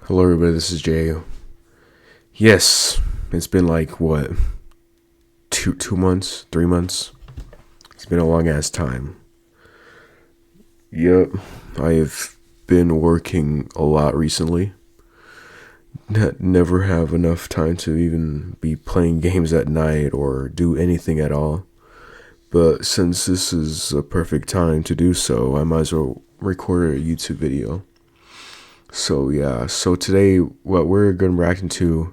Hello everybody, this is Jay. Yes, it's been like what, 2 months, 3 months? It's been a long ass time. Yep, I've been working a lot recently. Never have enough time to even be playing games at night or do anything at all. But since this is a perfect time to do so, I might as well record a YouTube video. So yeah, so today what we're going to react to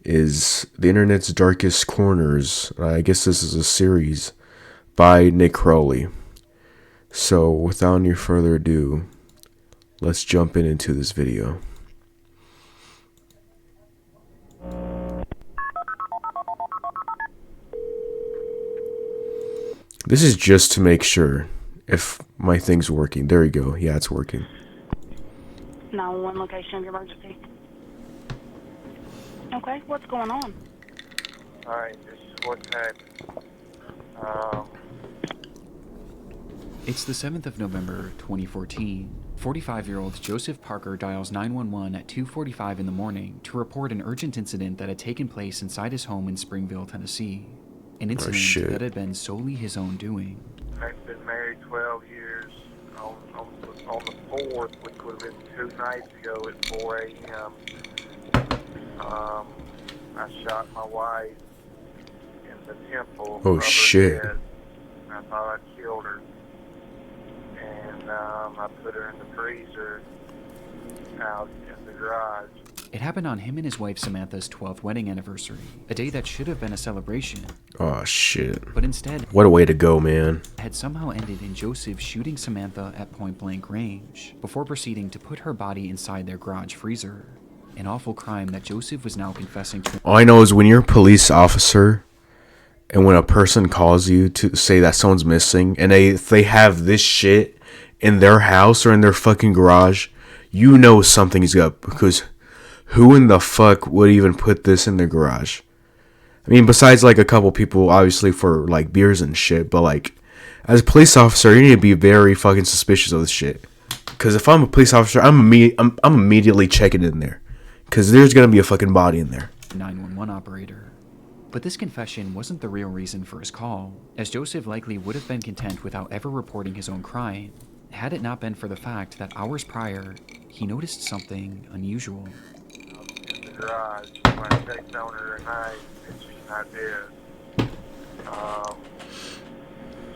is the internet's darkest corners. I guess this is a series by Nick Crowley. So without any further ado, let's jump into this video. This is just to make sure if my thing's working. There you go. Yeah, it's working. 911 location of your emergency. Okay, what's going on? Alright, this is what's happened. It's the 7th of November, 2014. 45-year-old Joseph Parker dials 911 at 2:45 in the morning to report an urgent incident that had taken place inside his home in Springville, Tennessee. An incident that had been solely his own doing. I've been married 12 years. On the 4th, which would have been 2 nights ago at 4 a.m., I shot my wife in the temple. Oh, shit. Head. I thought I killed her. And I put her in the freezer out in the garage. It happened on him and his wife Samantha's 12th wedding anniversary, a day that should have been a celebration. Oh shit. But instead, what a way to go, man. Had somehow ended in Joseph shooting Samantha at point-blank range, before proceeding to put her body inside their garage freezer. An awful crime that Joseph was now confessing to. All I know is when you're a police officer, and when a person calls you to say that someone's missing, and they have this shit in their house or in their fucking garage, you know something's up, because who in the fuck would even put this in their garage? I mean, besides like a couple people, obviously for like beers and shit, but like as a police officer, you need to be very fucking suspicious of this shit. Because if I'm a police officer, I'm immediately checking in there, because there's gonna be a fucking body in there. 911 operator. But this confession wasn't the real reason for his call, as Joseph likely would have been content without ever reporting his own crime, had it not been for the fact that hours prior, he noticed something unusual. In the garage, when I checked on her tonight, and she's not dead.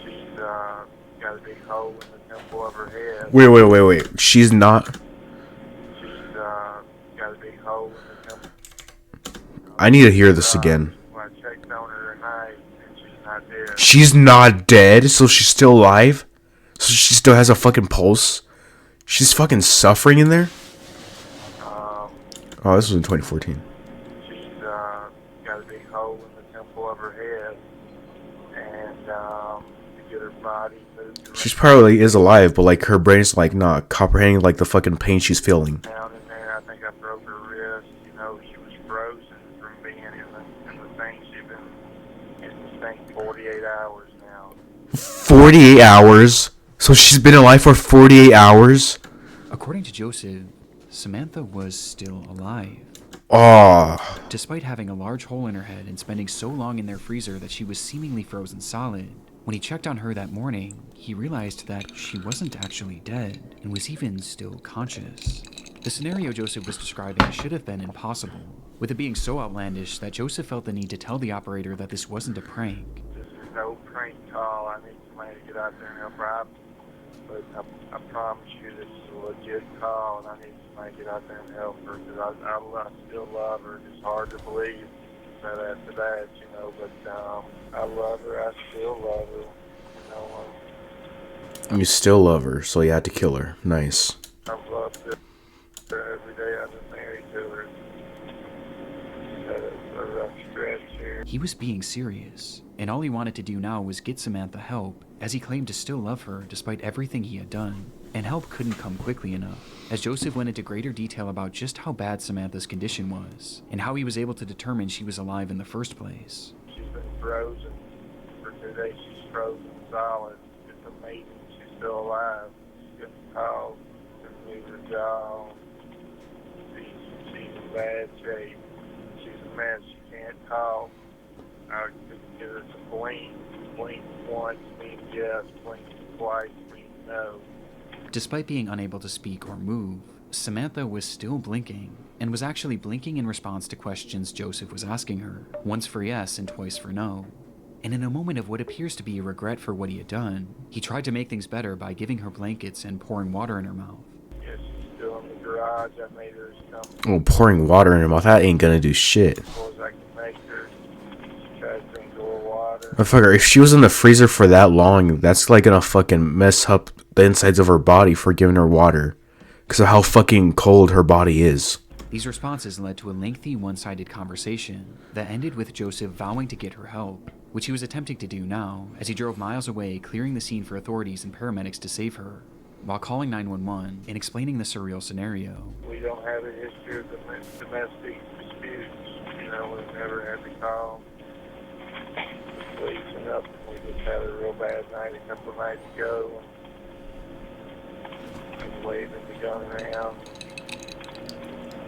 She's got a big hole in the temple of her head. Wait. She's not. She's got a big hole in the temple. I need to hear this again. When I checked on her tonight, and she's not dead. She's not dead, so she's still alive? So she still has a fucking pulse? She's fucking suffering in there? Oh, this was in 2014. She's got a big hole in the temple of her head, and to get her body moved around. She probably is alive, but like her brain's like not comprehending like the fucking pain she's feeling. Down in there, I think I broke her wrist. You know, she was frozen from being in the thing. She's been in this thing 48 hours now. 48 hours? So she's been alive for 48 hours? According to Joseph, Samantha was still alive. Oh. Despite having a large hole in her head and spending so long in their freezer that she was seemingly frozen solid, when he checked on her that morning, he realized that she wasn't actually dead and was even still conscious. The scenario Joseph was describing should have been impossible, with it being so outlandish that Joseph felt the need to tell the operator that this wasn't a prank. This is no prank call. I need somebody to get out there and help her out. But I promise you this is a legit call, and I need somebody to get out there and help her, because I still love her. It's hard to believe that after that, you know, but I love her. I still love her. You know, You still love her, so you had to kill her. Nice. I've loved her every day I've been married to her. She's had a rough stretch here. He was being serious, and all he wanted to do now was get Samantha help, as he claimed to still love her despite everything he had done. And help couldn't come quickly enough, as Joseph went into greater detail about just how bad Samantha's condition was, and how he was able to determine she was alive in the first place. She's been frozen for 2 days. She's frozen solid. It's amazing she's still alive. She couldn't talk, couldn't move her jaw. She's bad shape. She's a mess. She can't talk. I could give us a blink. Blink once means yes. Blink twice means no. Despite being unable to speak or move, Samantha was still blinking, and was actually blinking in response to questions Joseph was asking her, once for yes and twice for no. And in a moment of what appears to be a regret for what he had done, he tried to make things better by giving her blankets and pouring water in her mouth. Yes, she's still in the garage. I made her come Oh, pouring water in her mouth, that ain't gonna do shit. as close as I can make her. She tries to drink a little water. Motherfucker, if she was in the freezer for that long, that's like gonna fucking mess up the insides of her body for giving her water. Because of how fucking cold her body is. These responses led to a lengthy one-sided conversation that ended with Joseph vowing to get her help, which he was attempting to do now as he drove miles away, clearing the scene for authorities and paramedics to save her, while calling 911 and explaining the surreal scenario. We don't have a history of domestic disputes. You know, we've never had to call the police or nothing. We just had a real bad night a couple of nights ago. I was waving the gun around.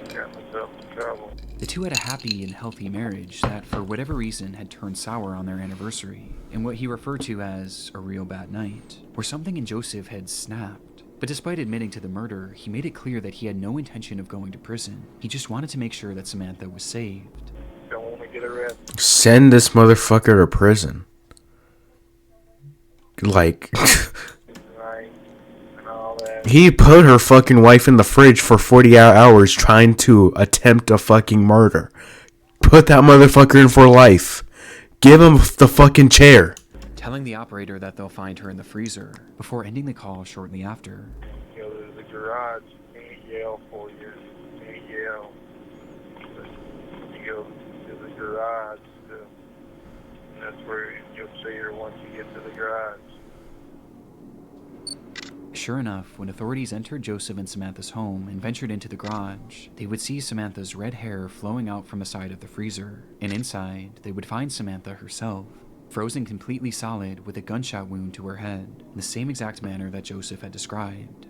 Got myself in trouble. The two had a happy and healthy marriage that, for whatever reason, had turned sour on their anniversary, in what he referred to as a real bad night, where something in Joseph had snapped. But despite admitting to the murder, he made it clear that he had no intention of going to prison. He just wanted to make sure that Samantha was saved. Don't want to get arrested. Send this motherfucker to prison. Like, Tonight and all that. he put her fucking wife in the fridge for 40 hours trying to attempt a fucking murder. Put that motherfucker in for life. Give him the fucking chair. Telling the operator that they'll find her in the freezer, before ending the call shortly after. You go to the garage, you can't yell for you. You can't yell. But you go to the garage, and that's where you'll see her once you get to the garage. Sure enough, when authorities entered Joseph and Samantha's home and ventured into the garage, they would see Samantha's red hair flowing out from the side of the freezer, and inside, they would find Samantha herself, frozen completely solid with a gunshot wound to her head, in the same exact manner that Joseph had described.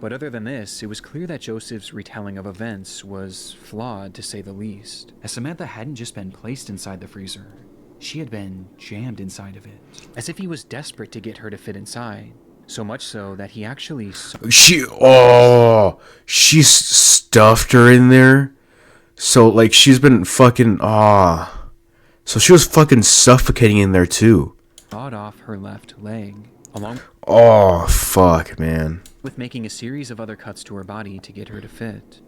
But other than this, it was clear that Joseph's retelling of events was flawed, to say the least, as Samantha hadn't just been placed inside the freezer, she had been jammed inside of it, as if he was desperate to get her to fit inside. So much so that he actually She stuffed her in there. So, like, she's been fucking, So she was fucking suffocating in there, too. sawed off her left leg, along Oh, fuck, man. with making a series of other cuts to her body to get her to fit.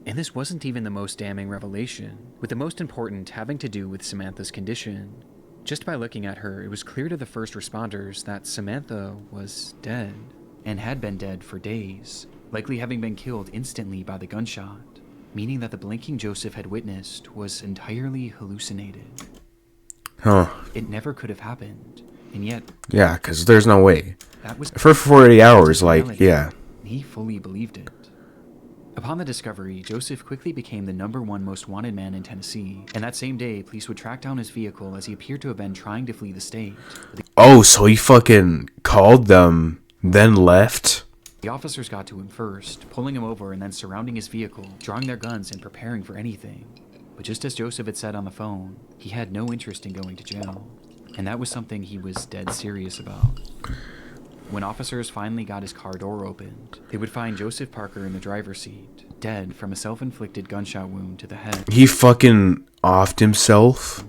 And this wasn't even the most damning revelation, with the most important having to do with Samantha's condition. Just by looking at her, it was clear to the first responders that Samantha was dead, and had been dead for days, likely having been killed instantly by the gunshot, meaning that the blinking Joseph had witnessed was entirely hallucinated. Huh. It never could have happened, and yet Yeah, because there's no way. that was For 40 hours, like, yeah. He fully believed it. Upon the discovery, Joseph quickly became the #1 most wanted man in Tennessee, and that same day, police would track down his vehicle as he appeared to have been trying to flee the state. Oh, so he fucking called them, then left? The officers got to him first, pulling him over and then surrounding his vehicle, drawing their guns and preparing for anything. But just as Joseph had said on the phone, he had no interest in going to jail, and that was something he was dead serious about. When officers finally got his car door opened, they would find Joseph Parker in the driver's seat, dead from a self-inflicted gunshot wound to the head. He fucking offed himself?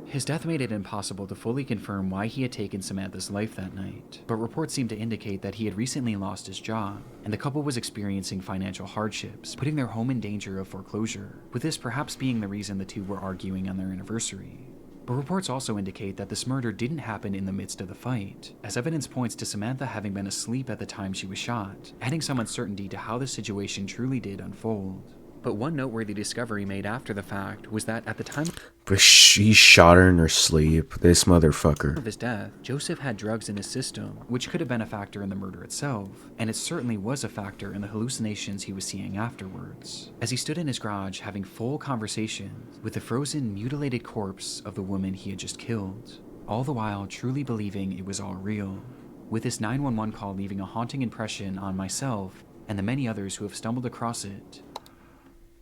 His death made it impossible to fully confirm why he had taken Samantha's life that night, but reports seemed to indicate that he had recently lost his job, and the couple was experiencing financial hardships, putting their home in danger of foreclosure, with this perhaps being the reason the two were arguing on their anniversary. But reports also indicate that this murder didn't happen in the midst of the fight, as evidence points to Samantha having been asleep at the time she was shot, adding some uncertainty to how the situation truly did unfold. But one noteworthy discovery made after the fact was that at the time But he shot her in her sleep. This motherfucker. of his death, Joseph had drugs in his system, which could have been a factor in the murder itself, and it certainly was a factor in the hallucinations he was seeing afterwards, as he stood in his garage having full conversations with the frozen, mutilated corpse of the woman he had just killed, all the while truly believing it was all real, with this 911 call leaving a haunting impression on myself and the many others who have stumbled across it.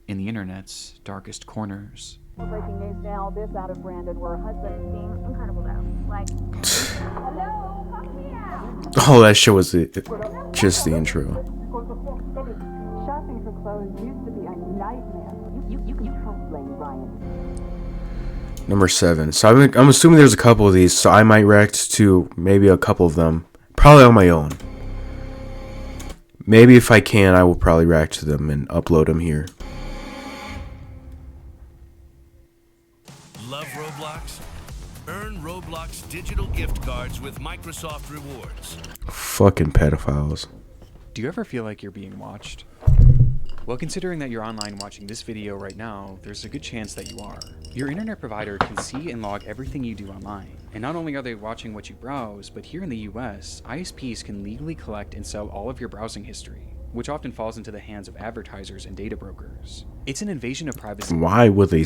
in the internet's darkest corners. Breaking news now, this out of Brandon, where her husband is being incredible though. Like, hello, fuck me out. Oh, that shit was just the intro. Shopping for clothes used to be a nightmare. You can't blame Ryan. Number 7. So I'm assuming there's a couple of these, so I might react to maybe a couple of them. Probably on my own. Maybe if I can, I will probably react to them and upload them here. Love Roblox? Earn Roblox digital gift cards with Microsoft Rewards. Fucking pedophiles. Do you ever feel like you're being watched? Well, considering that you're online watching this video right now, there's a good chance that you are. Your internet provider can see and log everything you do online. And not only are they watching what you browse, but here in the US, ISPs can legally collect and sell all of your browsing history, which often falls into the hands of advertisers and data brokers. It's an invasion of privacy. Why would they...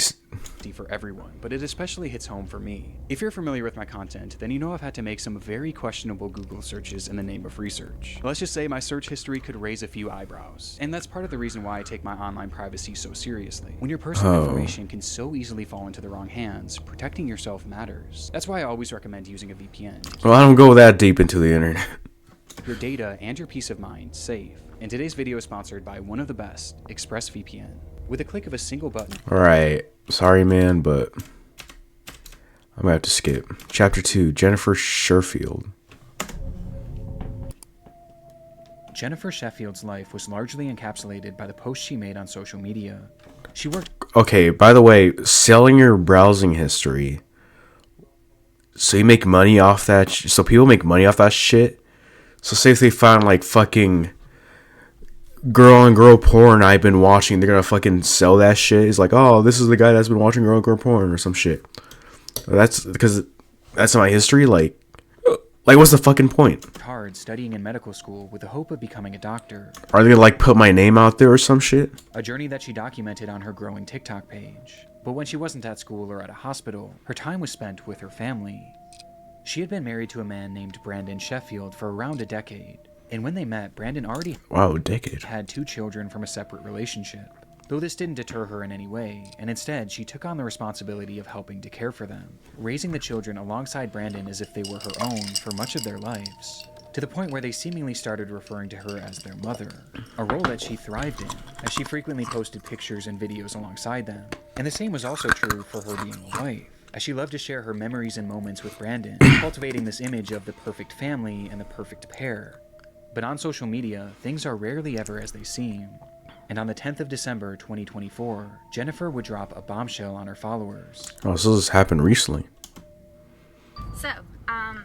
For everyone, but it especially hits home for me. If you're familiar with my content, then you know I've had to make some very questionable Google searches in the name of research. Let's just say my search history could raise a few eyebrows, and that's part of the reason why I take my online privacy so seriously. When your personal information can so easily fall into the wrong hands, protecting yourself matters. That's why I always recommend using a VPN. Well, I don't go that deep into the internet. Your data and your peace of mind safe. And today's video is sponsored by one of the best, ExpressVPN. With a click of a single button. Alright, sorry man, but I'm gonna have to skip. Chapter 2, Jennifer Sheffield. Jennifer Sheffield's life was largely encapsulated by the posts she made on social media. She worked... Okay, by the way, selling your browsing history. So you make money off that, so people make money off that shit. So say if they find like fucking girl on girl porn I've been watching, they're gonna fucking sell that shit. It's like, oh, this is the guy that's been watching girl on girl porn or some shit. That's because that's my history. Like what's the fucking point? Hard studying in medical school with the hope of becoming a doctor. Are they gonna like put my name out there or some shit? A journey that she documented on her growing TikTok page. But when she wasn't at school or at a hospital, her time was spent with her family. She had been married to a man named Brandon Sheffield for around a decade. And when they met, Brandon already had 2 children from a separate relationship. Though this didn't deter her in any way, and instead she took on the responsibility of helping to care for them, raising the children alongside Brandon as if they were her own for much of their lives, to the point where they seemingly started referring to her as their mother, a role that she thrived in, as she frequently posted pictures and videos alongside them. And the same was also true for her being a wife, as she loved to share her memories and moments with Brandon, cultivating this image of the perfect family and the perfect pair. But on social media, things are rarely ever as they seem. And on the 10th of December 2024, Jennifer would drop a bombshell on her followers. Oh, so this happened recently. So,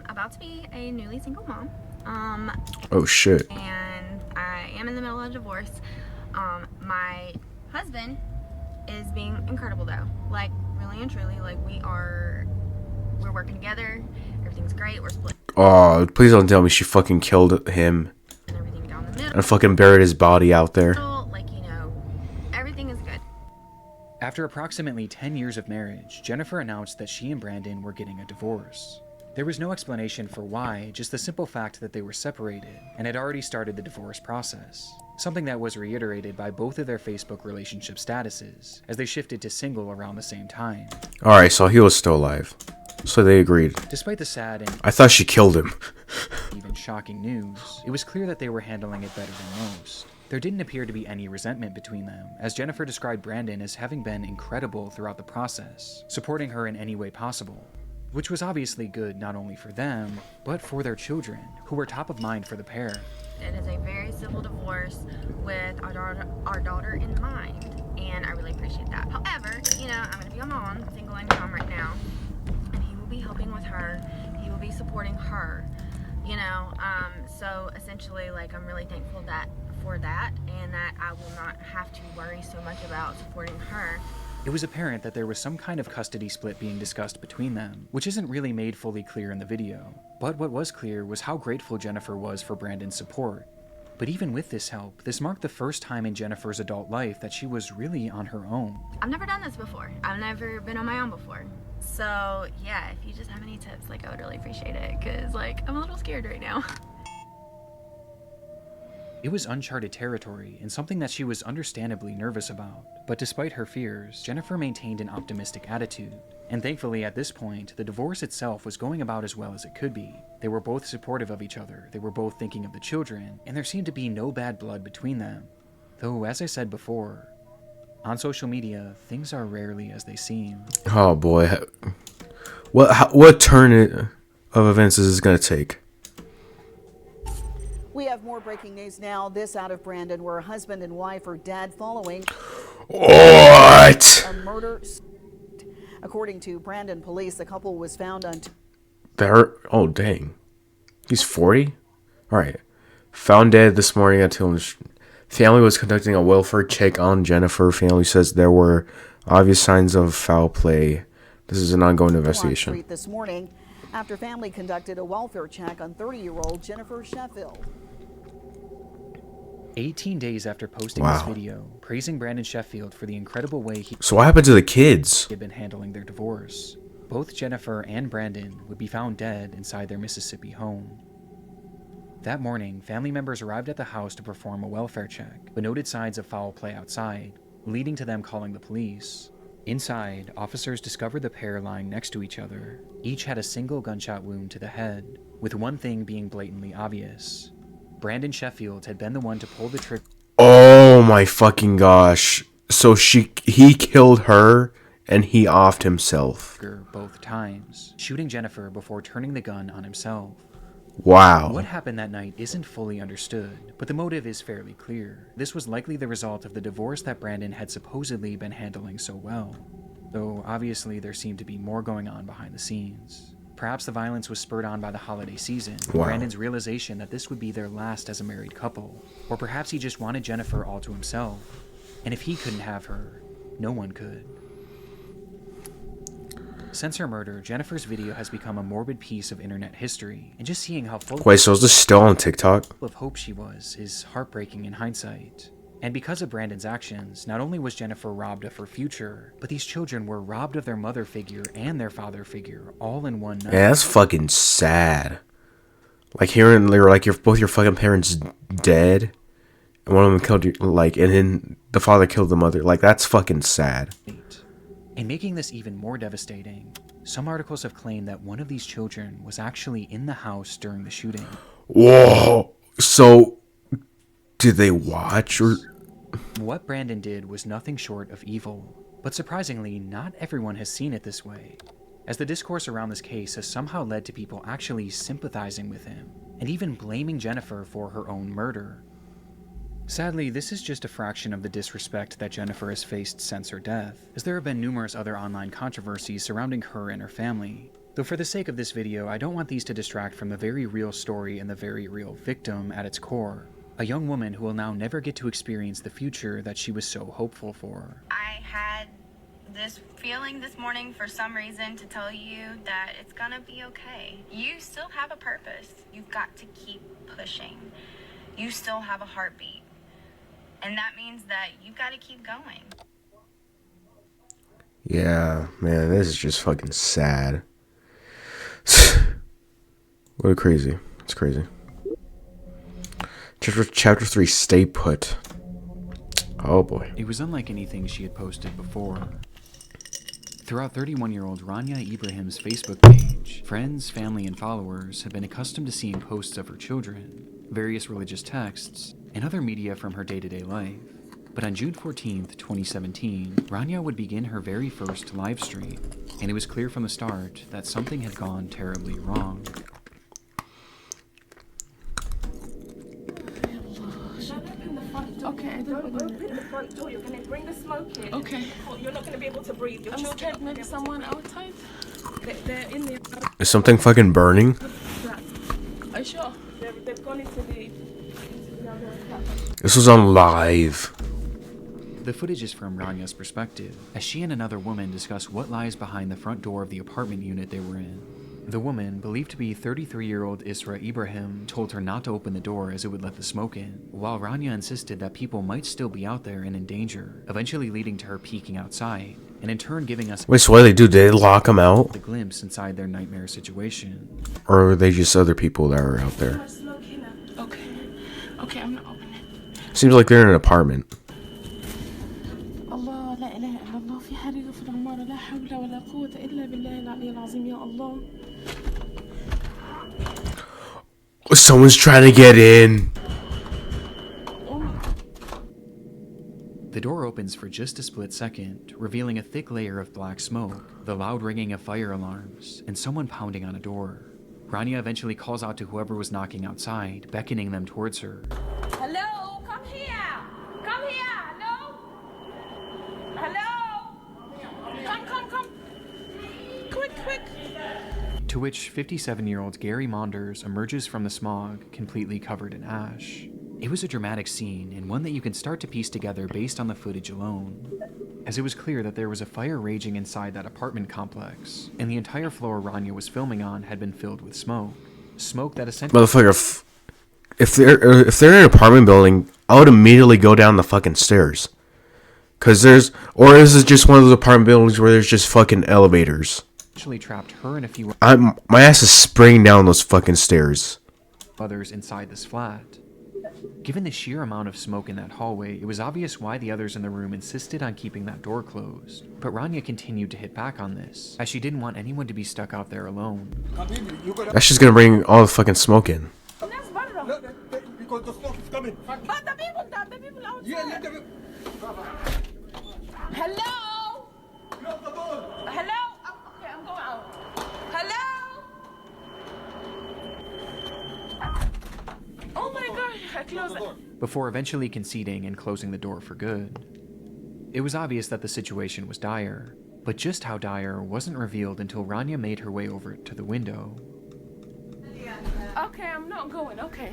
about to be a newly single mom. Oh shit. And I am in the middle of a divorce. My husband is being incredible though. Like, really and truly, like we're working together. Everything's great. We're split. Oh, please don't tell me she fucking killed him. And everything down the middle. And fucking buried his body out there. Like, you know, everything is good. After approximately 10 years of marriage, Jennifer announced that she and Brandon were getting a divorce. There was no explanation for why, just the simple fact that they were separated and had already started the divorce process. Something that was reiterated by both of their Facebook relationship statuses, as they shifted to single around the same time. Alright, so he was still alive. So they agreed. Despite the sad and I thought she killed him. even shocking news, it was clear that they were handling it better than most. There didn't appear to be any resentment between them, as Jennifer described Brandon as having been incredible throughout the process, supporting her in any way possible. Which was obviously good not only for them, but for their children, who were top of mind for the pair. It is a very civil divorce with our daughter in mind, and I really appreciate that. However, you know, I'm going to be a mom, single income right now, and he will be helping with her. He will be supporting her, you know. So essentially, like, I'm really thankful for that, and that I will not have to worry so much about supporting her. It was apparent that there was some kind of custody split being discussed between them, which isn't really made fully clear in the video. But what was clear was how grateful Jennifer was for Brandon's support. But even with this help, this marked the first time in Jennifer's adult life that she was really on her own. I've never done this before. I've never been on my own before. So yeah, if you just have any tips, like, I would really appreciate it, because, like, I'm a little scared right now. It was uncharted territory and something that she was understandably nervous about. But despite her fears, Jennifer maintained an optimistic attitude. And thankfully at this point, the divorce itself was going about as well as it could be. They were both supportive of each other, they were both thinking of the children, and there seemed to be no bad blood between them. Though, as I said before, on social media, things are rarely as they seem. Oh boy. What turn of events is this going to take? We have more breaking news now. This out of Brandon, where a husband and wife are dead following What? a murder. According to Brandon police, the couple was found on. Oh, dang. He's 40? Alright. Found dead this morning at his family was conducting a welfare check on Jennifer. Family says there were obvious signs of foul play. This is an ongoing investigation. Street this morning after family conducted a welfare check on 30-year-old Jennifer Sheffield. 18 days after posting this video, praising Brandon Sheffield for the incredible way he So what happened to the kids? had been handling their divorce. Both Jennifer and Brandon would be found dead inside their Mississippi home. That morning, family members arrived at the house to perform a welfare check, but noted signs of foul play outside, leading to them calling the police. Inside, officers discovered the pair lying next to each other. Each had a single gunshot wound to the head, with one thing being blatantly obvious. Brandon Sheffield had been the one to pull the trigger. Oh my fucking gosh. So he killed her and he offed himself. Both times, shooting Jennifer before turning the gun on himself. Wow. What happened that night isn't fully understood, but the motive is fairly clear. This was likely the result of the divorce that Brandon had supposedly been handling so well. Though obviously there seemed to be more going on behind the scenes. Perhaps the violence was spurred on by the holiday season, Brandon's realization that this would be their last as a married couple. Or perhaps he just wanted Jennifer all to himself. And if he couldn't have her, no one could. Since her murder, Jennifer's video has become a morbid piece of internet history, and just seeing how full Wait, so is this still on TikTok? of hope she was is heartbreaking in hindsight. And because of Brandon's actions, not only was Jennifer robbed of her future, but these children were robbed of their mother figure and their father figure all in one night. Yeah, that's fucking sad. Like hearing like both your fucking parents dead, and one of them killed you, like, and then the father killed the mother. Like, that's fucking sad. And making this even more devastating, some articles have claimed that one of these children was actually in the house during the shooting. Whoa. So, did they watch or? What Brandon did was nothing short of evil, but surprisingly, not everyone has seen it this way, as the discourse around this case has somehow led to people actually sympathizing with him, and even blaming Jennifer for her own murder. Sadly, this is just a fraction of the disrespect that Jennifer has faced since her death, as there have been numerous other online controversies surrounding her and her family. Though for the sake of this video, I don't want these to distract from the very real story and the very real victim at its core. A young woman who will now never get to experience the future that she was so hopeful for. I had this feeling this morning for some reason to tell you that it's gonna be okay. You still have a purpose. You've got to keep pushing. You still have a heartbeat. And that means that you've got to keep going. Yeah, man, this is just fucking sad. What crazy. It's crazy. Chapter 3, Stay Put. Oh boy. It was unlike anything she had posted before. Throughout 31-year-old Rania Ibrahim's Facebook page, friends, family, and followers have been accustomed to seeing posts of her children, various religious texts, and other media from her day-to-day life. But on June 14th, 2017, Rania would begin her very first live stream, and it was clear from the start that something had gone terribly wrong. Okay, don't open the front door. You're going to bring the smoke in. Okay. You're not going to be able to breathe. Your I'm scared maybe someone outside. They're in there. Is something fucking burning? Are you sure? They've gone into the other flat. This was on live. The footage is from Rania's perspective, as she and another woman discuss what lies behind the front door of the apartment unit they were in. The woman, believed to be 33-year-old Isra Ibrahim, told her not to open the door as it would let the smoke in, while Rania insisted that people might still be out there and in danger, eventually leading to her peeking outside, and in turn giving us Wait, so what do they do? Did they lock them out? the glimpse inside their nightmare situation. Or are they just other people that are out there? Okay. Okay, I'm not opening it. Seems like they're in an apartment. الله لا إله إلا الله في حريق في العمارة لا حول ولا قوة إلا بالله العلي العظيم يا الله. Someone's trying to get in. The door opens for just a split second, revealing a thick layer of black smoke, the loud ringing of fire alarms, and someone pounding on a door. Rania eventually calls out to whoever was knocking outside, beckoning them towards her. Hello, come here. Come here. Hello. Hello. Come. Quick. To which 57-year-old Gary Maunders emerges from the smog, completely covered in ash. It was a dramatic scene, and one that you can start to piece together based on the footage alone, as it was clear that there was a fire raging inside that apartment complex, and the entire floor Rania was filming on had been filled with smoke. Smoke that essentially... Motherfucker, if they're in an apartment building, I would immediately go down the fucking stairs. Cause or is it just one of those apartment buildings where there's just fucking elevators? Actually trapped her and a few my ass is springing down those fucking stairs. Others inside this flat. Given the sheer amount of smoke in that hallway, it was obvious why the others in the room insisted on keeping that door closed. But Rania continued to hit back on this, as she didn't want anyone to be stuck out there alone. That's just gonna bring all the fucking smoke in. Because the smoke is coming. But the people outside. Hello. Hello. Okay, I'm going out. Hello. Oh my God! I closed it. Before eventually conceding and closing the door for good. It was obvious that the situation was dire, but just how dire wasn't revealed until Rania made her way over to the window. Okay, I'm not going. Okay.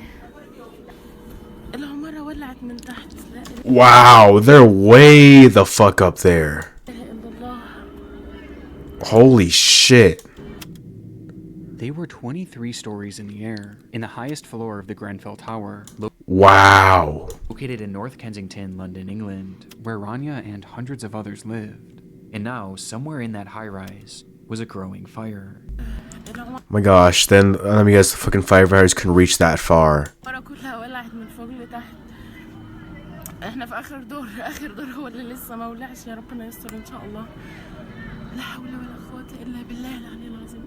العمارة ولعت من تحت. Wow, they're way the fuck up there. Holy shit. They were 23 stories in the air, in the highest floor of the Grenfell Tower. Wow. Located in North Kensington, London, England, where Rania and hundreds of others lived. And now, somewhere in that high-rise, was a growing fire. My gosh, then I guess the fucking firefighters can reach that far. احنا في اخر دور هو اللي لسه ما ولعش يا ربنا يستر ان شاء الله لا حول ولا قوة الا بالله العلي العظيم.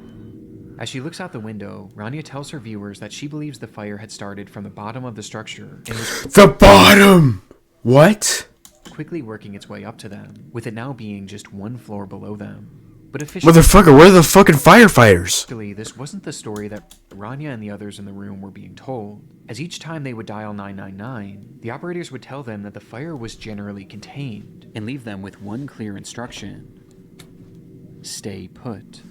As she looks out the window, Rania tells her viewers that she believes the fire had started from the bottom of the structure and was the bottom. What? Quickly working its way up to them, with it now being just one floor below them. But officially, motherfucker, where are the fucking firefighters? Actually, this wasn't the story that Rania and the others in the room were being told. As each time they would dial 999, the operators would tell them that the fire was generally contained and leave them with one clear instruction: stay put.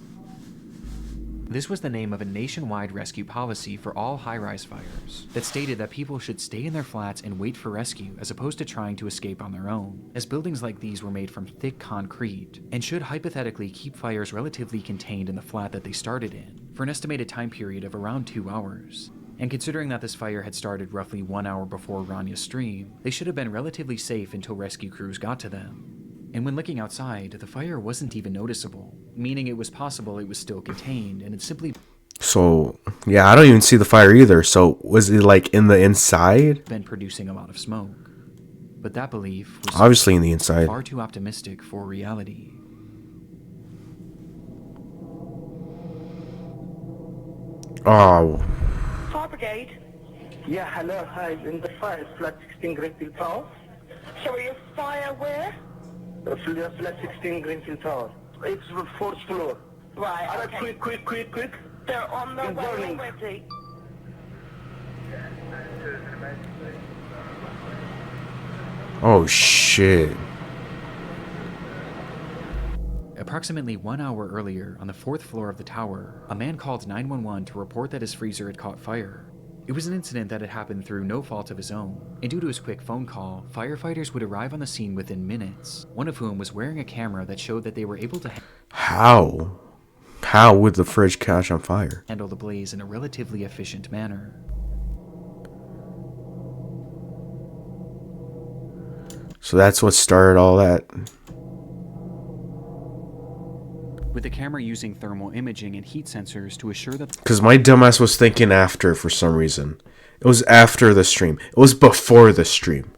This was the name of a nationwide rescue policy for all high-rise fires that stated that people should stay in their flats and wait for rescue as opposed to trying to escape on their own, as buildings like these were made from thick concrete and should hypothetically keep fires relatively contained in the flat that they started in for an estimated time period of around 2 hours. And considering that this fire had started roughly 1 hour before Rania's stream, they should have been relatively safe until rescue crews got to them. And when looking outside, the fire wasn't even noticeable, meaning it was possible it was still contained, and it simply... So, yeah, I don't even see the fire either, so was it like in the inside? ...been producing a lot of smoke. But that belief was obviously in the inside. Far too optimistic for reality. Oh. Fire brigade? Yeah, hello, hi, in the fire, flat 16 Greenfield Tower. Sorry, fire where? Flat 16 Greenfield Tower. It's the 4th floor. Right, okay. Quick. They're on the way already. Oh, shit. Approximately 1 hour earlier, on the 4th floor of the tower, a man called 911 to report that his freezer had caught fire. It was an incident that had happened through no fault of his own, and due to his quick phone call, firefighters would arrive on the scene within minutes, one of whom was wearing a camera that showed that they were able to How would the fridge catch on fire? Handle the blaze in a relatively efficient manner. So that's what started all that. With the camera using thermal imaging and heat sensors to assure that... Because my dumbass was thinking after for some reason. It was after the stream. It was before the stream.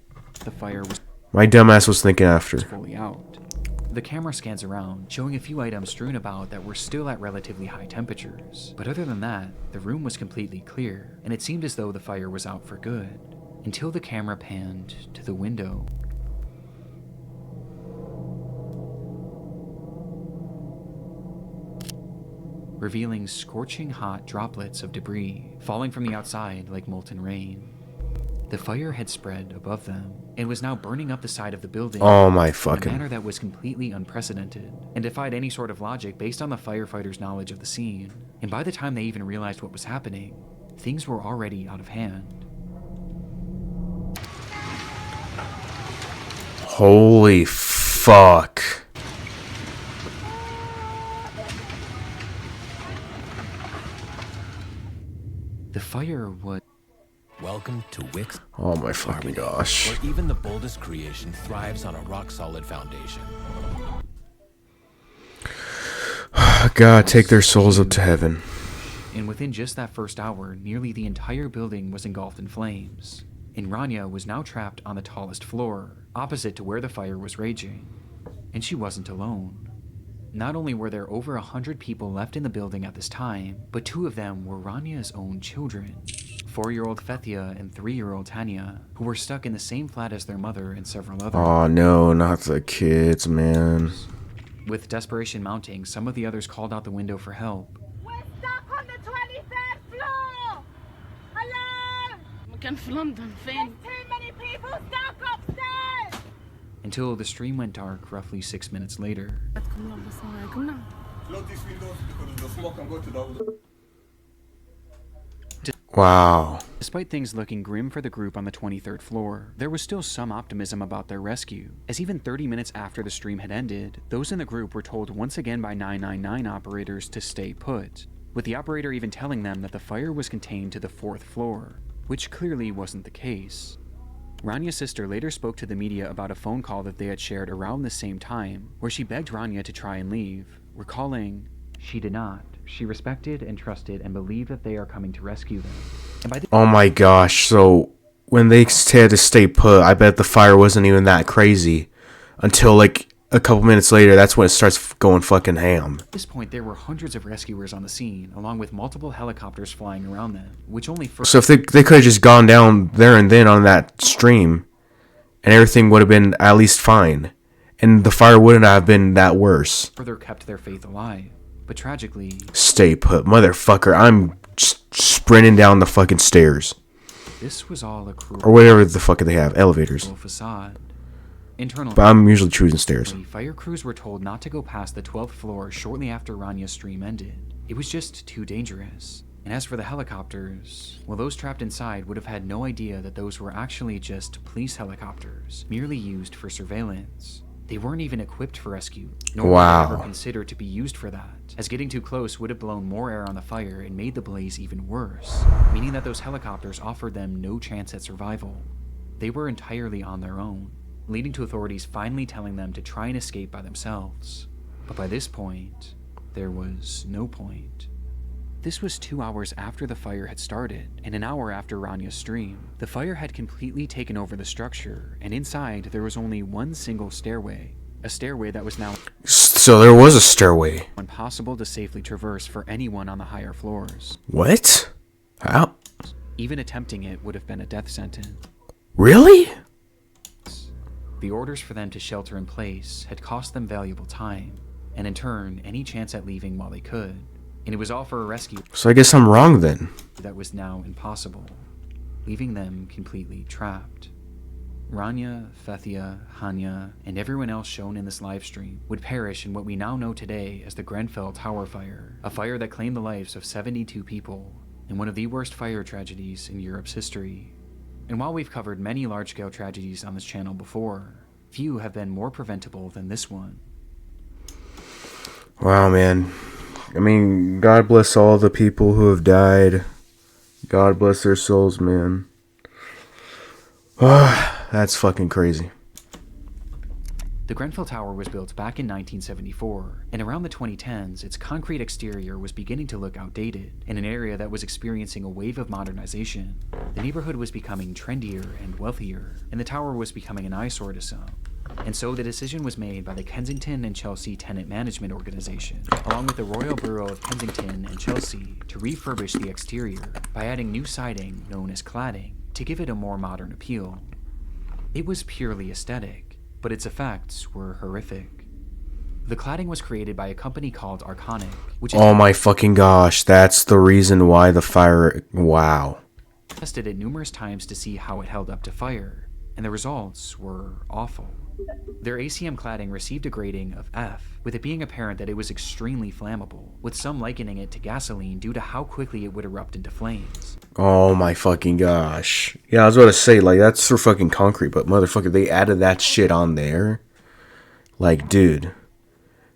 the fire was My dumbass was thinking after. fully out. The camera scans around, showing a few items strewn about that were still at relatively high temperatures. But other than that, the room was completely clear, and it seemed as though the fire was out for good, until the camera panned to the window. Revealing scorching hot droplets of debris falling from the outside like molten rain. The fire had spread above them and was now burning up the side of the building Oh my in a fucking. manner that was completely unprecedented and defied any sort of logic based on the firefighters' knowledge of the scene. And by the time they even realized what was happening, things were already out of hand. Holy fuck. The fire was Welcome to Wix. Oh my fucking gosh. Where even the boldest creation thrives on a rock-solid foundation. God, take their souls up to heaven. And within just that first hour, nearly the entire building was engulfed in flames. And Rania was now trapped on the tallest floor, opposite to where the fire was raging. And she wasn't alone. Not only were there over 100 people left in the building at this time, but 2 of them were Rania's own children. 4-year-old Fethia and 3-year-old Tanya, who were stuck in the same flat as their mother and several others. Oh no, not the kids, man. With desperation mounting, some of the others called out the window for help. We're stuck on the 23rd floor! Hello! مكان في لندن There's فين؟ too many people stuck upstairs! Until the stream went dark roughly 6 minutes later. بدكم يلا صايكم نعم. Wow. Despite things looking grim for the group on the 23rd floor, there was still some optimism about their rescue, as even 30 minutes after the stream had ended, those in the group were told once again by 999 operators to stay put, with the operator even telling them that the fire was contained to the 4th floor, which clearly wasn't the case. Rania's sister later spoke to the media about a phone call that they had shared around the same time, where she begged Rania to try and leave, recalling, "She did not. She respected and trusted and believed that they are coming to rescue them." And by the Oh my gosh, so when they had to stay put, I bet the fire wasn't even that crazy. Until like a couple minutes later, that's when it starts going fucking ham. At this point, there were hundreds of rescuers on the scene, along with multiple helicopters flying around them, which only So if they could have just gone down there and then on that stream, and everything would have been at least fine. And the fire wouldn't have been that worse. further kept their faith alive. But tragically, Stay put, motherfucker. I'm just sprinting down the fucking stairs. this was all a cruel Or whatever the fuck they have, elevators. facade. Internally, But I'm usually choosing stairs. fire crews were told not to go past the 12th floor shortly after Rania's stream ended. It was just too dangerous. And as for the helicopters, well, those trapped inside would have had no idea that those were actually just police helicopters, merely used for surveillance. They weren't even equipped for rescue, nor Wow. were they ever considered to be used for that, as getting too close would have blown more air on the fire and made the blaze even worse, meaning that those helicopters offered them no chance at survival. They were entirely on their own, leading to authorities finally telling them to try and escape by themselves. But by this point, there was no point. This was 2 hours after the fire had started, and an hour after Rania's stream. The fire had completely taken over the structure, and inside there was only one single stairway. A stairway that was now So there was a stairway. impossible to safely traverse for anyone on the higher floors. What? How? Even attempting it would have been a death sentence. Really? The orders for them to shelter in place had cost them valuable time, and in turn, any chance at leaving while they could. And it was all for a rescue So I guess I'm wrong then. that was now impossible, leaving them completely trapped. Rania, Fethia, Hanya, and everyone else shown in this livestream would perish in what we now know today as the Grenfell Tower Fire, a fire that claimed the lives of 72 people, and one of the worst fire tragedies in Europe's history. And while we've covered many large-scale tragedies on this channel before, few have been more preventable than this one. Wow, man. I mean, God bless all the people who have died. God bless their souls, man. That's fucking crazy. The Grenfell Tower was built back in 1974, and around the 2010s, its concrete exterior was beginning to look outdated in an area that was experiencing a wave of modernization. The neighborhood was becoming trendier and wealthier, and the tower was becoming an eyesore to some. And so the decision was made by the Kensington and Chelsea Tenant Management Organization, along with the Royal Borough of Kensington and Chelsea, to refurbish the exterior by adding new siding known as cladding to give it a more modern appeal. It was purely aesthetic, but its effects were horrific. The cladding was created by a company called Arconic, which Oh my fucking gosh, that's the reason why the fire... Wow. tested it numerous times to see how it held up to fire, and the results were awful. Their ACM cladding received a grading of F, with it being apparent that it was extremely flammable, with some likening it to gasoline due to how quickly it would erupt into flames. Oh my fucking gosh. Yeah, I was about to say, like, that's for fucking concrete, but motherfucker, they added that shit on there? Like, dude,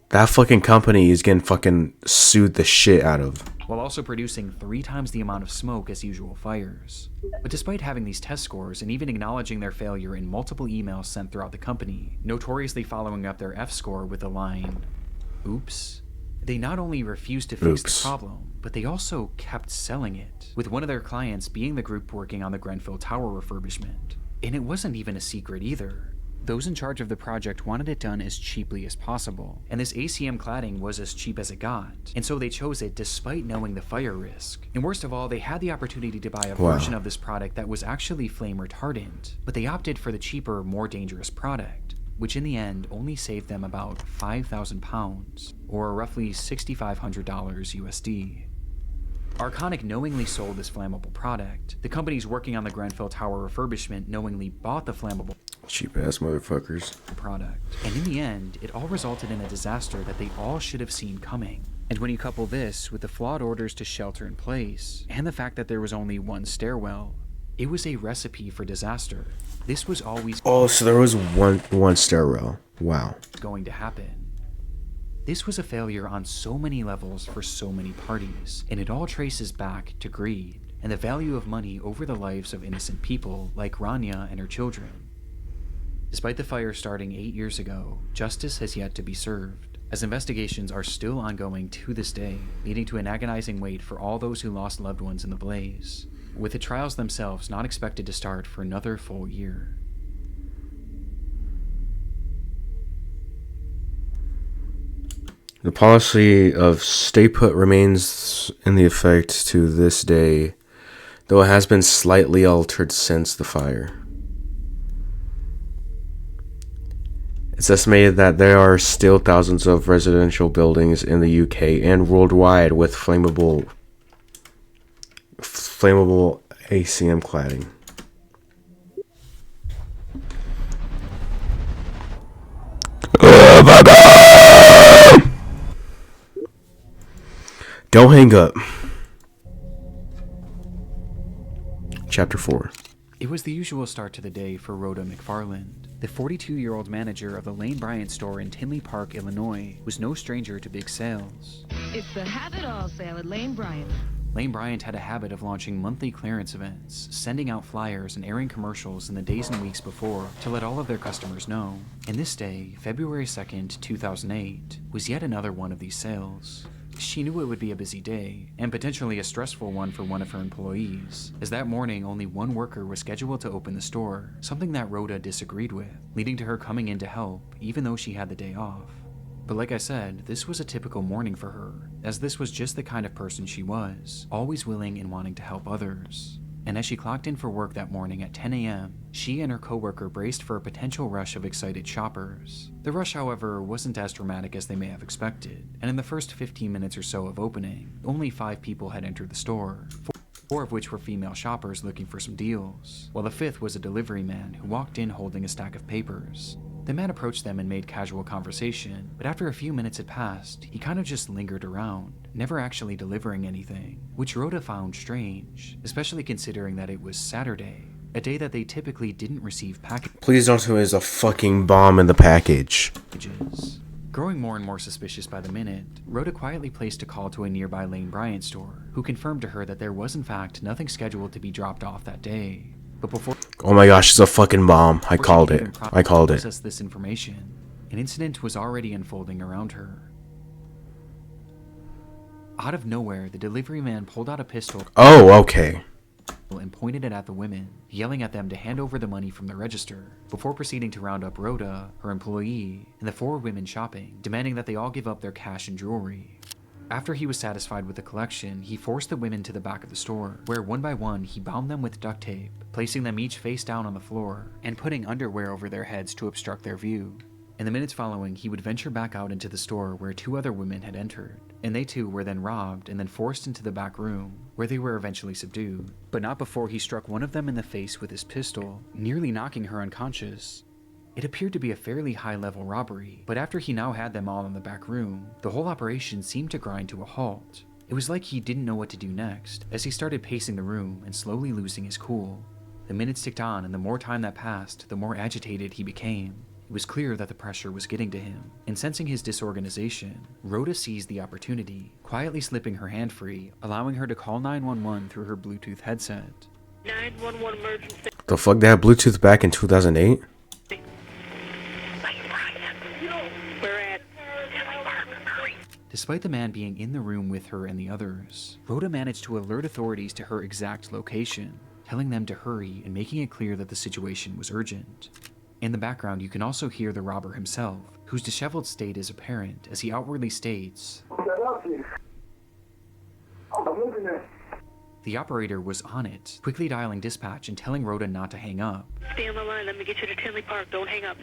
that fucking company is getting fucking sued the shit out of. While also producing 3 times the amount of smoke as usual fires. But despite having these test scores and even acknowledging their failure in multiple emails sent throughout the company, notoriously following up their F score with the line, "Oops," they not only refused to fix the problem, but they also kept selling it, with one of their clients being the group working on the Grenfell Tower refurbishment. And it wasn't even a secret either. Those in charge of the project wanted it done as cheaply as possible, and this ACM cladding was as cheap as it got, and so they chose it despite knowing the fire risk. And worst of all, they had the opportunity to buy a version of this product that was actually flame retardant, but they opted for the cheaper, more dangerous product, which in the end only saved them about £5,000, or roughly $6,500 USD. Arconic knowingly sold this flammable product. The companies working on the Grenfell Tower refurbishment knowingly bought the flammable cheap ass motherfuckers product. And in the end, it all resulted in a disaster that they all should have seen coming. And when you couple this with the flawed orders to shelter in place, and the fact that there was only one stairwell, it was a recipe for disaster. This was always Oh, so there was one stairwell. Wow. going to happen. This was a failure on so many levels for so many parties, and it all traces back to greed and the value of money over the lives of innocent people like Rania and her children. Despite the fire starting 8 years ago, justice has yet to be served, as investigations are still ongoing to this day, leading to an agonizing wait for all those who lost loved ones in the blaze, with the trials themselves not expected to start for another full year. The policy of stay put remains in the effect to this day, though it has been slightly altered since the fire. It's estimated that there are still thousands of residential buildings in the UK and worldwide with flammable ACM cladding. Don't hang up. Chapter 4. It was the usual start to the day for Rhoda McFarland. The 42-year-old manager of the Lane Bryant store in Tinley Park, Illinois, was no stranger to big sales. It's the Have It All sale at Lane Bryant. Lane Bryant had a habit of launching monthly clearance events, sending out flyers and airing commercials in the days and weeks before to let all of their customers know. And this day, February 2nd, 2008, was yet another one of these sales. She knew it would be a busy day, and potentially a stressful one for one of her employees, as that morning only one worker was scheduled to open the store, something that Rhoda disagreed with, leading to her coming in to help, even though she had the day off. But like I said, this was a typical morning for her, as this was just the kind of person she was, always willing and wanting to help others. And as she clocked in for work that morning at 10 a.m., she and her coworker braced for a potential rush of excited shoppers. The rush, however, wasn't as dramatic as they may have expected, and in the first 15 minutes or so of opening, only 5 people had entered the store, 4 of which were female shoppers looking for some deals, while the 5th was a delivery man who walked in holding a stack of papers. The man approached them and made casual conversation, but after a few minutes had passed, he kind of just lingered around, never actually delivering anything, which Rhoda found strange, especially considering that it was Saturday, a day that they typically didn't receive packages. Please don't tell me there's a fucking bomb in the package. Growing more and more suspicious by the minute, Rhoda quietly placed a call to a nearby Lane Bryant store, who confirmed to her that there was in fact nothing scheduled to be dropped off that day. But before Oh my gosh, it's a fucking bomb. I called it. process this information, An incident was already unfolding around her. Out of nowhere, the delivery man pulled out a pistol. Oh, okay. And pointed it at the women, yelling at them to hand over the money from the register, before proceeding to round up Rhoda, her employee, and the 4 women shopping, demanding that they all give up their cash and jewelry. After he was satisfied with the collection, he forced the women to the back of the store, where one by one he bound them with duct tape, placing them each face down on the floor, and putting underwear over their heads to obstruct their view. In the minutes following, he would venture back out into the store where 2 other women had entered, and they too were then robbed and then forced into the back room, where they were eventually subdued, but not before he struck one of them in the face with his pistol, nearly knocking her unconscious. It appeared to be a fairly high-level robbery, but after he now had them all in the back room, the whole operation seemed to grind to a halt. It was like he didn't know what to do next, as he started pacing the room and slowly losing his cool. The minutes ticked on, and the more time that passed, the more agitated he became. It was clear that the pressure was getting to him, and sensing his disorganization, Rhoda seized the opportunity, quietly slipping her hand free, allowing her to call 911 through her Bluetooth headset. 911 emergency. The fuck, they had Bluetooth back in 2008? We're at. Despite the man being in the room with her and the others, Rhoda managed to alert authorities to her exact location, telling them to hurry and making it clear that the situation was urgent. In the background, you can also hear the robber himself, whose disheveled state is apparent as he outwardly states, the operator was on it, quickly dialing dispatch and telling Rhoda not to hang up. Stay on the line. Let me get you to Tinley Park. Don't hang up.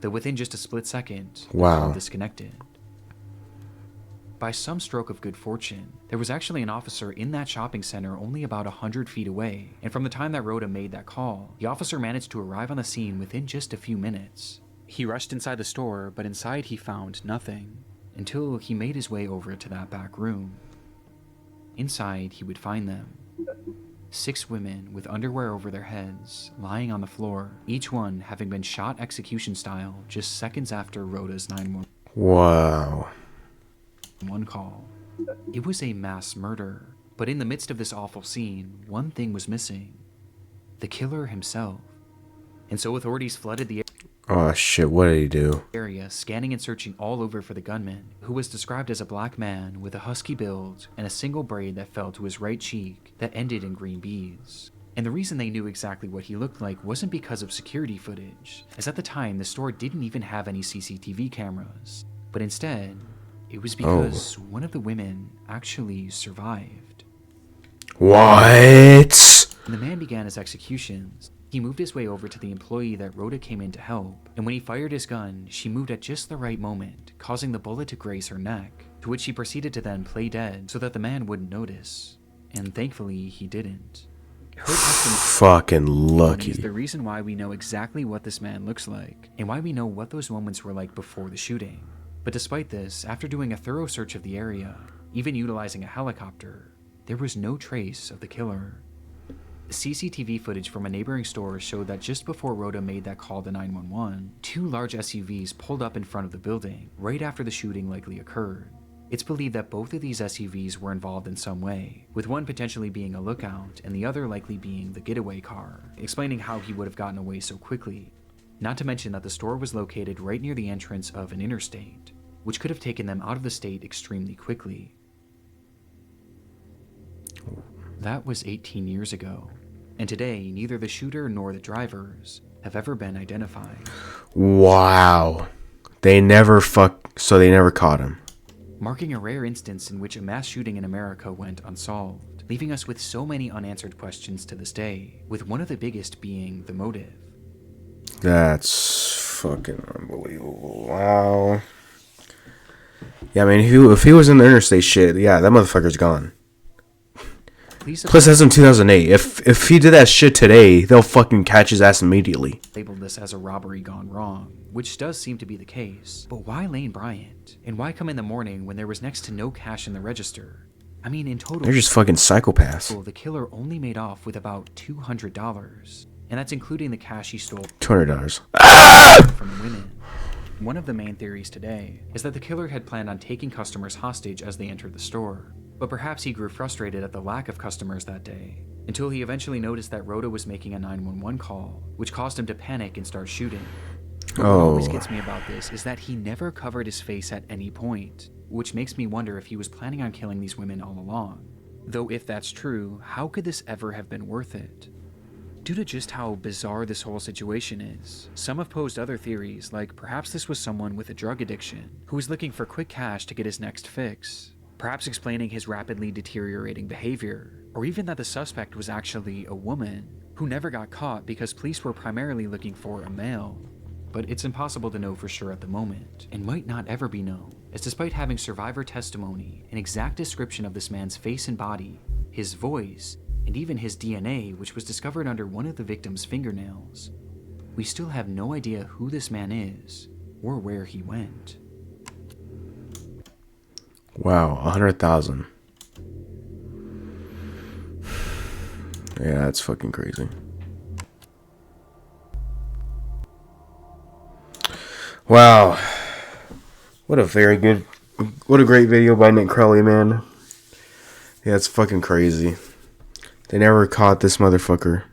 Though within just a split second, wow, the call disconnected. By some stroke of good fortune, there was actually an officer in that shopping center only about 100 feet away, and from the time that Rhoda made that call, the officer managed to arrive on the scene within just a few minutes. He rushed inside the store, but inside he found nothing, until he made his way over to that back room. Inside, he would find them. 6 women with underwear over their heads, lying on the floor, each one having been shot execution style just seconds after Rhoda's 911 wow. call. It was a mass murder, but in the midst of this awful scene, one thing was missing: the killer himself. And so authorities flooded the Oh shit, what did he do? area, scanning and searching all over for the gunman, who was described as a black man with a husky build and a single braid that fell to his right cheek that ended in green beads. And the reason they knew exactly what he looked like wasn't because of security footage, as at the time the store didn't even have any CCTV cameras, but instead, it was because one of the women actually survived. What? When the man began his executions, he moved his way over to the employee that Rhoda came in to help, and when he fired his gun, she moved at just the right moment, causing the bullet to graze her neck, to which she proceeded to then play dead so that the man wouldn't notice. And thankfully, he didn't. Her fucking lucky. Is the reason why we know exactly what this man looks like, and why we know what those moments were like before the shooting. But despite this, after doing a thorough search of the area, even utilizing a helicopter, there was no trace of the killer. CCTV footage from a neighboring store showed that just before Rhoda made that call to 911, 2 large SUVs pulled up in front of the building right after the shooting likely occurred. It's believed that both of these SUVs were involved in some way, with one potentially being a lookout and the other likely being the getaway car, explaining how he would have gotten away so quickly. Not to mention that the store was located right near the entrance of an interstate, which could have taken them out of the state extremely quickly. That was 18 years ago, and today neither the shooter nor the drivers have ever been identified. Wow. They never caught him. Marking a rare instance in which a mass shooting in America went unsolved, leaving us with so many unanswered questions to this day, with one of the biggest being the motive. That's fucking unbelievable. Wow. Yeah, I mean, if he was in the interstate shit, yeah, that motherfucker's gone. Plus, that's in 2008. If he did that shit today, they'll fucking catch his ass immediately. Labeled this as a robbery gone wrong, which does seem to be the case. But why Lane Bryant? And why come in the morning when there was next to no cash in the register? I mean, in total, they're just fucking psychopaths. The killer only made off with about $200, and that's including the cash he stole. $200 from women. One of the main theories today is that the killer had planned on taking customers hostage as they entered the store. But perhaps he grew frustrated at the lack of customers that day, until he eventually noticed that Rhoda was making a 911 call, which caused him to panic and start shooting. What always Oh. gets me about this is that he never covered his face at any point, which makes me wonder if he was planning on killing these women all along. Though if that's true, how could this ever have been worth it? Due to just how bizarre this whole situation is, some have posed other theories, like perhaps this was someone with a drug addiction who was looking for quick cash to get his next fix, perhaps explaining his rapidly deteriorating behavior, or even that the suspect was actually a woman who never got caught because police were primarily looking for a male. But it's impossible to know for sure at the moment, and might not ever be known, as despite having survivor testimony, an exact description of this man's face and body, his voice, and even his DNA, which was discovered under one of the victim's fingernails, we still have no idea who this man is, or where he went. Wow, 100,000. Yeah, that's fucking crazy. Wow. What a great video by Nick Crowley, man. Yeah, it's fucking crazy. They never caught this motherfucker.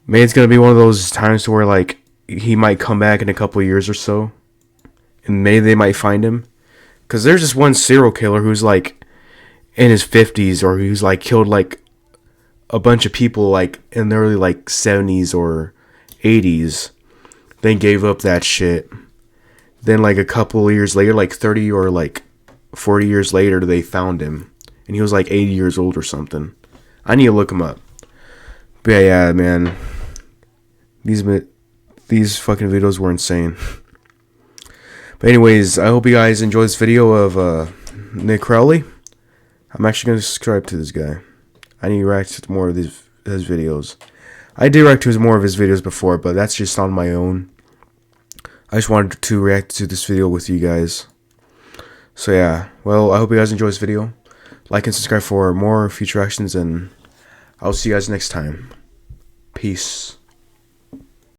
Maybe it's gonna be one of those times where, like, he might come back in a couple of years or so. And maybe they might find him. Because there's this one serial killer who's, like, in his 50s, or who's, like, killed, like, a bunch of people, like, in the early, like, 70s or 80s. Then gave up that shit. Then, like, a couple of years later, like 30 or like 40 years later, they found him. And he was like 80 years old or something. I need to look him up. But yeah, man. These fucking videos were insane. But anyways, I hope you guys enjoyed this video of Nick Crowley. I'm actually going to subscribe to this guy. I need to react to more of his videos. I did react to more of his videos before, but that's just on my own. I just wanted to react to this video with you guys. So yeah, well, I hope you guys enjoyed this video. Like and subscribe for more future actions, and I'll see you guys next time. Peace.